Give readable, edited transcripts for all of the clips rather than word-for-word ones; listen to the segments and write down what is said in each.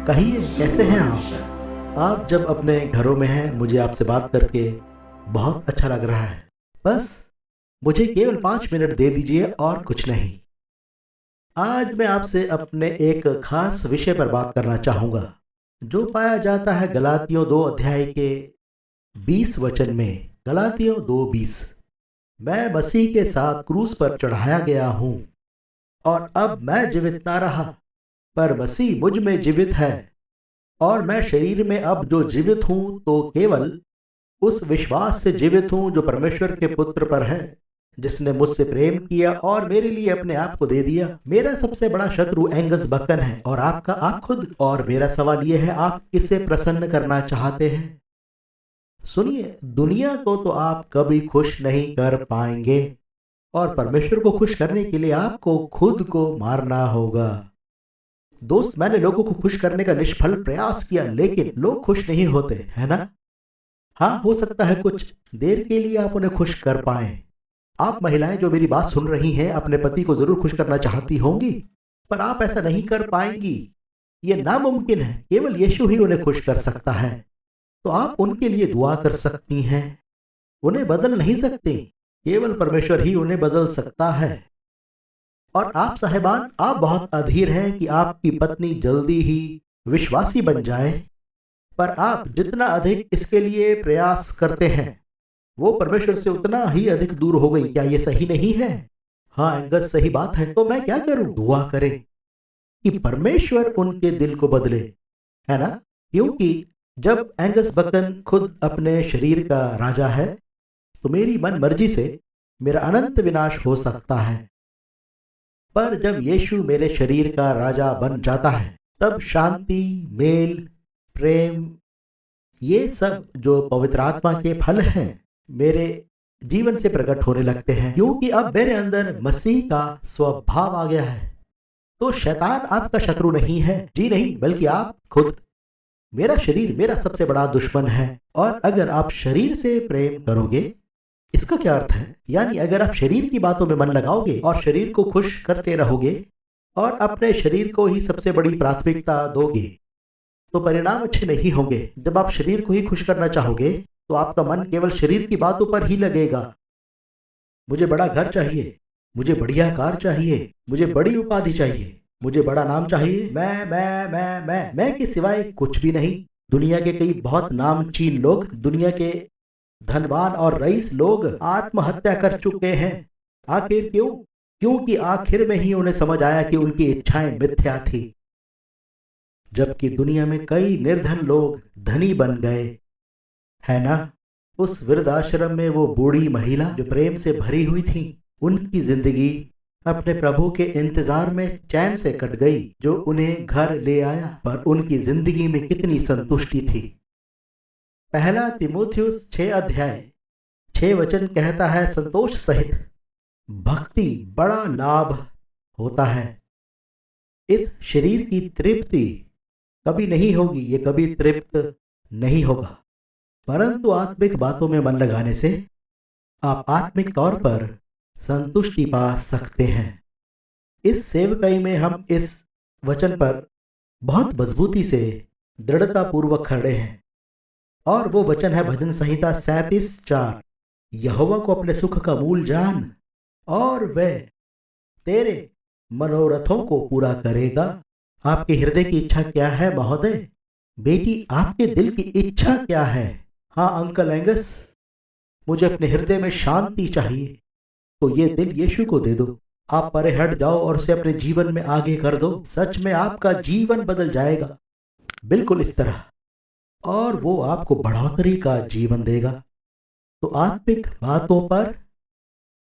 कहिए, कैसे हैं आप? आप जब अपने घरों में हैं, मुझे आपसे बात करके बहुत अच्छा लग रहा है। बस मुझे केवल 5 मिनट दे दीजिए और कुछ नहीं। आज मैं आपसे अपने एक खास विषय पर बात करना चाहूँगा, जो पाया जाता है गलातियों 2 अध्याय के 20 वचन में। गलातियों 2:20, मैं मसीह के साथ क्रूस पर चढ़ाया गया हूँ और अब मैं जीवित ना रहा, पर मसीह मुझ में जीवित है। और मैं शरीर में अब जो जीवित हूँ तो केवल उस विश्वास से जीवित हूँ जो परमेश्वर के पुत्र पर है, जिसने मुझसे प्रेम किया और मेरे लिए अपने आप को दे दिया। मेरा सबसे बड़ा शत्रु एंगस बकन है और आपका आप खुद। और मेरा सवाल यह है, आप किसे प्रसन्न करना चाहते हैं? सुनिए, दुनिया को तो आप कभी खुश नहीं कर पाएंगे और परमेश्वर को खुश करने के लिए आपको खुद को मारना होगा। दोस्त, मैंने लोगों को खुश करने का निष्फल प्रयास किया, लेकिन लोग खुश नहीं होते, है ना? हाँ, हो सकता है कुछ देर के लिए आप उन्हें खुश कर पाएं। आप महिलाएं जो मेरी बात सुन रही हैं, अपने पति को जरूर खुश करना चाहती होंगी, पर आप ऐसा नहीं कर पाएंगी। ये नामुमकिन है, केवल यीशु ही उन्हें खुश कर सकता है। तो आप उनके लिए दुआ कर सकती हैं। उन्हें बदल नहीं सकते, केवल परमेश्वर ही उन्हें बदल सकता है। और आप साहिबान, आप बहुत अधीर हैं कि आपकी पत्नी जल्दी ही विश्वासी बन जाए, पर आप जितना अधिक इसके लिए प्रयास करते हैं, वो परमेश्वर से उतना ही अधिक दूर हो गई। क्या ये सही नहीं है? हाँ एंगस, सही बात है। तो मैं क्या करूं? दुआ करें कि परमेश्वर उनके दिल को बदले, है ना? क्योंकि जब एंगस बकन खुद अपने शरीर का राजा है, तो मेरी मन मर्जी से मेरा अनंत विनाश हो सकता है। पर जब यीशु मेरे शरीर का राजा बन जाता है, तब शांति, मेल, प्रेम, ये सब जो पवित्र आत्मा के फल हैं, मेरे जीवन से प्रकट होने लगते हैं, क्योंकि अब मेरे अंदर मसीह का स्वभाव आ गया है। तो शैतान आपका शत्रु नहीं है, जी नहीं, बल्कि आप खुद। मेरा शरीर मेरा सबसे बड़ा दुश्मन है। और अगर आप शरीर से प्रेम करोगे, इसका क्या अर्थ है? यानी अगर आप शरीर की बातों में मन लगाओगे और शरीर को खुश करते रहोगे और अपने शरीर को ही सबसे बड़ी प्राथमिकता दोगे, तो परिणाम अच्छे नहीं होंगे। जब आप शरीर को ही खुश करना चाहोगे, तो आपका मन केवल शरीर की बातों पर ही लगेगा। मुझे बड़ा घर चाहिए, मुझे बढ़िया कार चाहिए, मुझे बड़ी उपाधि चाहिए, मुझे बड़ा नाम चाहिए। मैं के सिवाय कुछ भी नहीं। दुनिया के कई बहुत नामचीन लोग, दुनिया के धनवान और रईस लोग आत्महत्या कर चुके हैं। आखिर क्यों? क्योंकि आखिर में ही उन्हें समझ आया कि उनकी इच्छाएं मिथ्या थी। जबकि दुनिया में कई निर्धन लोग धनी बन गए, है ना? उस वृद्धाश्रम में वो बूढ़ी महिला जो प्रेम से भरी हुई थी, उनकी जिंदगी अपने प्रभु के इंतजार में चैन से कट गई, जो उन्हें घर ले आया। पर उनकी जिंदगी में कितनी संतुष्टि थी। पहला तिमोथियुस 6 अध्याय 6 वचन कहता है, संतोष सहित भक्ति बड़ा लाभ होता है। इस शरीर की तृप्ति कभी नहीं होगी, ये कभी तृप्त नहीं होगा, परंतु आत्मिक बातों में मन लगाने से आप आत्मिक तौर पर संतुष्टि पा सकते हैं। इस सेवकाई में हम इस वचन पर बहुत मजबूती से दृढ़ता पूर्वक खड़े हैं, और वो वचन है भजन संहिता 37:4, यहोवा को अपने सुख का मूल जान और वह तेरे मनोरथों को पूरा करेगा। आपके हृदय की इच्छा क्या है महोदय? बेटी, आपके दिल की इच्छा क्या है? हाँ अंकल एंगस, मुझे अपने हृदय में शांति चाहिए। तो ये दिल यीशु को दे दो। आप परे हट जाओ और उसे अपने जीवन में आगे कर दो। सच में आपका जीवन बदल जाएगा, बिल्कुल इस तरह, और वो आपको बढ़ोतरी का जीवन देगा। तो आत्मिक बातों पर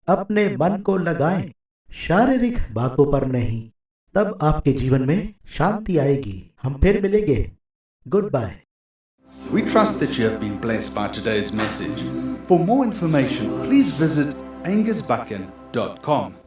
अपने मन को लगाएं, शारीरिक बातों पर नहीं। तब आपके जीवन में शांति आएगी। हम फिर मिलेंगे। Good bye. We trust that you have been blessed by today's message. For more information, please visit angusbuchan.com.